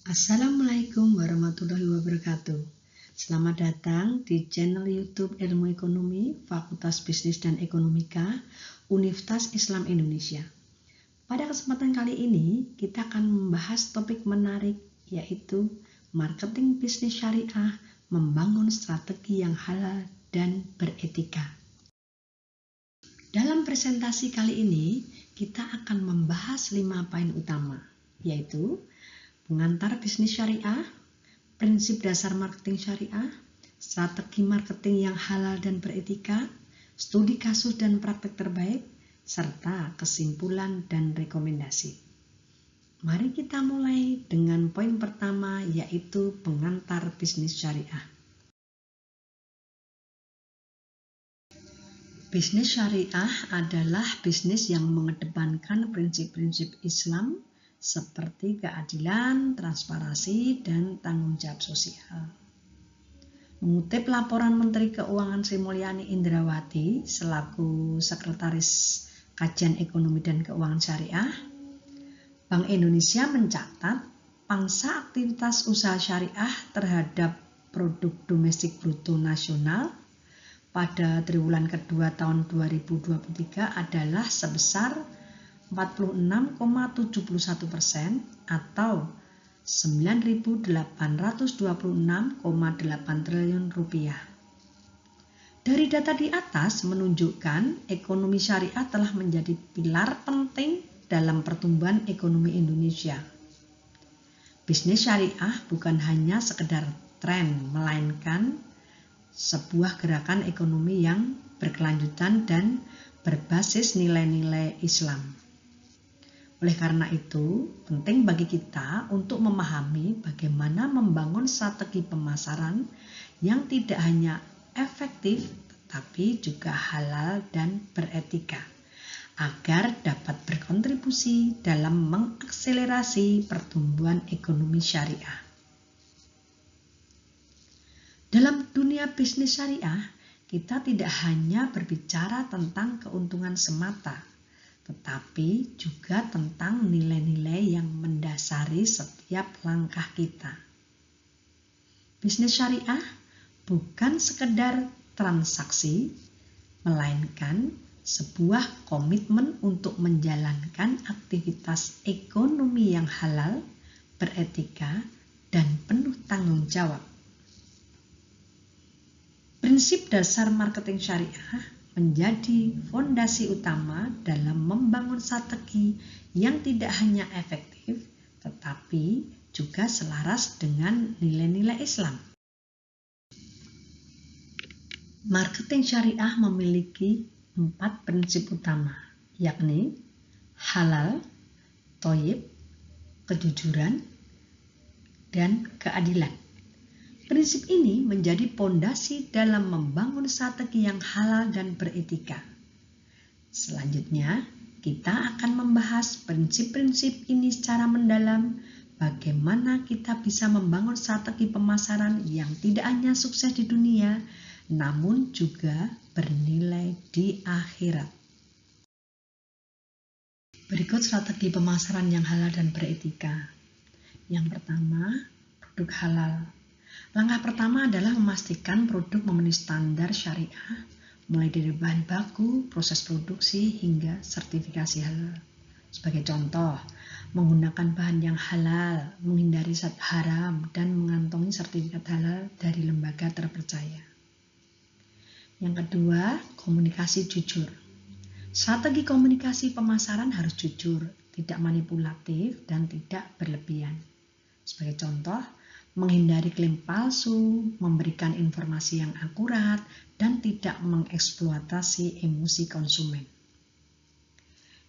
Assalamualaikum warahmatullahi wabarakatuh. Selamat datang di channel YouTube Ilmu Ekonomi Fakultas Bisnis dan Ekonomika Universitas Islam Indonesia. Pada kesempatan kali ini kita akan membahas topik menarik, yaitu marketing bisnis syariah, membangun strategi yang halal dan beretika. Dalam presentasi kali ini kita akan membahas 5 poin utama, yaitu pengantar bisnis syariah, prinsip dasar marketing syariah, strategi marketing yang halal dan beretika, studi kasus dan praktek terbaik, serta kesimpulan dan rekomendasi. Mari kita mulai dengan poin pertama, yaitu pengantar bisnis syariah. Bisnis syariah adalah bisnis yang mengedepankan prinsip-prinsip Islam seperti keadilan, transparansi, dan tanggung jawab sosial. Mengutip laporan Menteri Keuangan Sri Mulyani Indrawati selaku Sekretaris Kajian Ekonomi dan Keuangan Syariah, Bank Indonesia mencatat pangsa aktivitas usaha syariah terhadap produk domestik bruto nasional pada triwulan kedua tahun 2023 adalah sebesar 46,71% atau 9.826,8 triliun rupiah. Dari data di atas menunjukkan ekonomi syariah telah menjadi pilar penting dalam pertumbuhan ekonomi Indonesia. Bisnis syariah bukan hanya sekedar tren, melainkan sebuah gerakan ekonomi yang berkelanjutan dan berbasis nilai-nilai Islam. Oleh karena itu, penting bagi kita untuk memahami bagaimana membangun strategi pemasaran yang tidak hanya efektif, tetapi juga halal dan beretika, agar dapat berkontribusi dalam mengakselerasi pertumbuhan ekonomi syariah. Dalam dunia bisnis syariah, kita tidak hanya berbicara tentang keuntungan semata, tetapi juga tentang nilai-nilai yang mendasari setiap langkah kita. Bisnis syariah bukan sekedar transaksi, melainkan sebuah komitmen untuk menjalankan aktivitas ekonomi yang halal, beretika, dan penuh tanggung jawab. Prinsip dasar marketing syariah menjadi fondasi utama dalam membangun strategi yang tidak hanya efektif, tetapi juga selaras dengan nilai-nilai Islam. Marketing syariah memiliki 4 prinsip utama, yakni halal, thoyyib, kejujuran, dan keadilan. Prinsip ini menjadi pondasi dalam membangun strategi yang halal dan beretika. Selanjutnya, kita akan membahas prinsip-prinsip ini secara mendalam, bagaimana kita bisa membangun strategi pemasaran yang tidak hanya sukses di dunia, namun juga bernilai di akhirat. Berikut strategi pemasaran yang halal dan beretika. Yang pertama, produk halal. Langkah pertama adalah memastikan produk memenuhi standar syariah, mulai dari bahan baku, proses produksi, hingga sertifikasi halal. Sebagai contoh, menggunakan bahan yang halal, menghindari zat haram, dan mengantongi sertifikat halal dari lembaga terpercaya. Yang kedua, komunikasi jujur. Strategi komunikasi pemasaran harus jujur, tidak manipulatif, dan tidak berlebihan. Sebagai contoh, menghindari klaim palsu, memberikan informasi yang akurat, dan tidak mengeksploitasi emosi konsumen.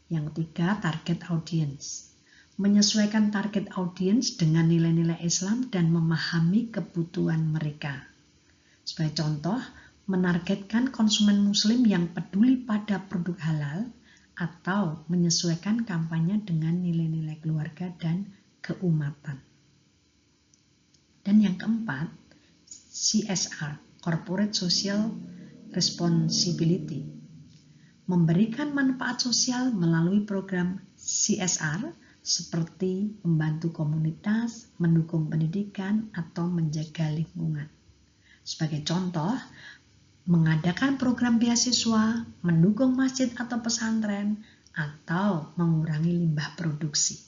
Yang ketiga, target audience. Menyesuaikan target audience dengan nilai-nilai Islam dan memahami kebutuhan mereka. Sebagai contoh, menargetkan konsumen muslim yang peduli pada produk halal atau menyesuaikan kampanye dengan nilai-nilai keluarga dan keumatan. Dan yang keempat, CSR, Corporate Social Responsibility. Memberikan manfaat sosial melalui program CSR seperti membantu komunitas, mendukung pendidikan, atau menjaga lingkungan. Sebagai contoh, mengadakan program beasiswa, mendukung masjid atau pesantren, atau mengurangi limbah produksi.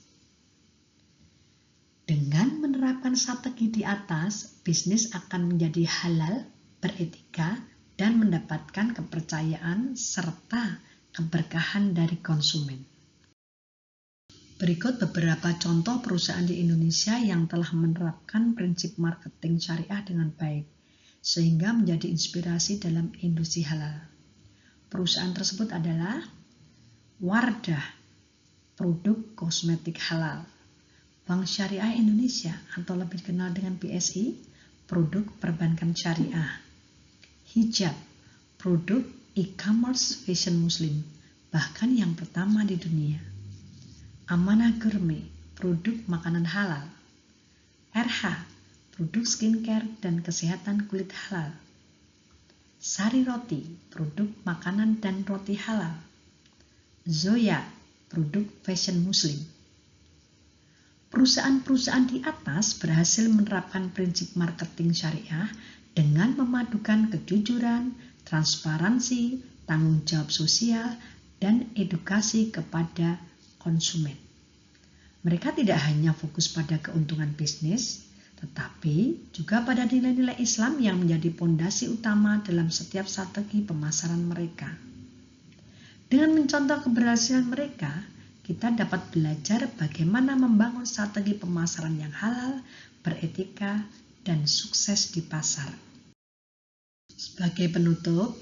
Dengan menerapkan strategi di atas, bisnis akan menjadi halal, beretika, dan mendapatkan kepercayaan serta keberkahan dari konsumen. Berikut beberapa contoh perusahaan di Indonesia yang telah menerapkan prinsip marketing syariah dengan baik, sehingga menjadi inspirasi dalam industri halal. Perusahaan tersebut adalah Wardah, produk kosmetik halal. Bank Syariah Indonesia atau lebih dikenal dengan BSI, produk perbankan syariah. Hijab, produk e-commerce fashion muslim, bahkan yang pertama di dunia. Amanah Gourmet, produk makanan halal. RH, produk skincare dan kesehatan kulit halal. Sari Roti, produk makanan dan roti halal. Zoya, produk fashion muslim. Perusahaan-perusahaan di atas berhasil menerapkan prinsip marketing syariah dengan memadukan kejujuran, transparansi, tanggung jawab sosial, dan edukasi kepada konsumen. Mereka tidak hanya fokus pada keuntungan bisnis, tetapi juga pada nilai-nilai Islam yang menjadi pondasi utama dalam setiap strategi pemasaran mereka. Dengan mencontoh keberhasilan mereka, kita dapat belajar bagaimana membangun strategi pemasaran yang halal, beretika, dan sukses di pasar. Sebagai penutup,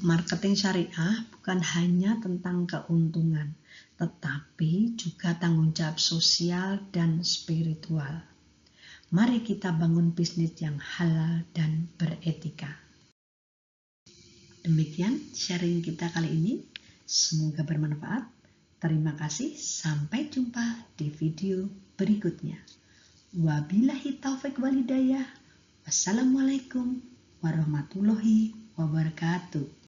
marketing syariah bukan hanya tentang keuntungan, tetapi juga tanggung jawab sosial dan spiritual. Mari kita bangun bisnis yang halal dan beretika. Demikian sharing kita kali ini. Semoga bermanfaat. Terima kasih, sampai jumpa di video berikutnya. Wabillahi taufik wal hidayah. Wassalamualaikum warahmatullahi wabarakatuh.